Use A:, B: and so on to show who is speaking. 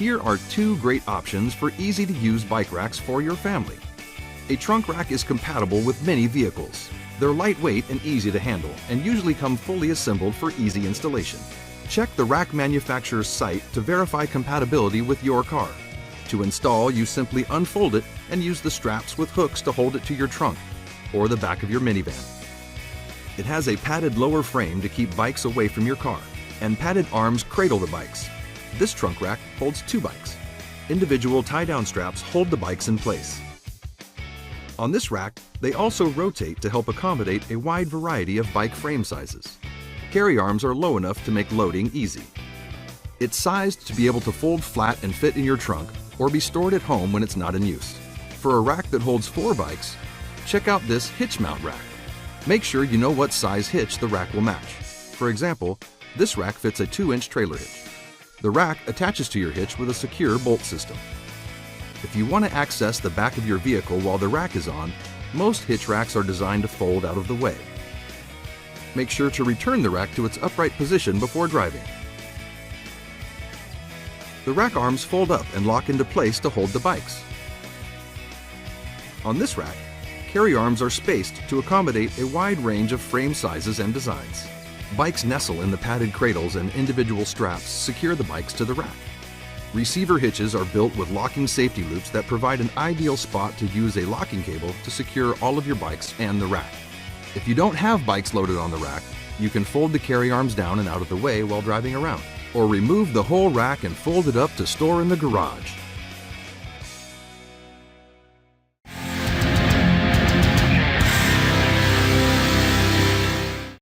A: Here are two great options for easy-to-use bike racks for your family. A trunk rack is compatible with many vehicles. They're lightweight and easy to handle and usually come fully assembled for easy installation. Check the rack manufacturer's site to verify compatibility with your car. To install, you simply unfold it and use the straps with hooks to hold it to your trunk or the back of your minivan. It has a padded lower frame to keep bikes away from your car, and padded arms cradle the bikes. This trunk rack holds 2 bikes. Individual tie-down straps hold the bikes in place. On this rack, they also rotate to help accommodate a wide variety of bike frame sizes. Carry arms are low enough to make loading easy. It's sized to be able to fold flat and fit in your trunk or be stored at home when it's not in use. For a rack that holds 4 bikes, check out this hitch mount rack. Make sure you know what size hitch the rack will match. For example, this rack fits a 2-inch trailer hitch. The rack attaches to your hitch with a secure bolt system. If you want to access the back of your vehicle while the rack is on, most hitch racks are designed to fold out of the way. Make sure to return the rack to its upright position before driving. The rack arms fold up and lock into place to hold the bikes. On this rack, carry arms are spaced to accommodate a wide range of frame sizes and designs. Bikes nestle in the padded cradles and individual straps secure the bikes to the rack. Receiver hitches are built with locking safety loops that provide an ideal spot to use a locking cable to secure all of your bikes and the rack. If you don't have bikes loaded on the rack, you can fold the carry arms down and out of the way while driving around, or remove the whole rack and fold it up to store in the garage.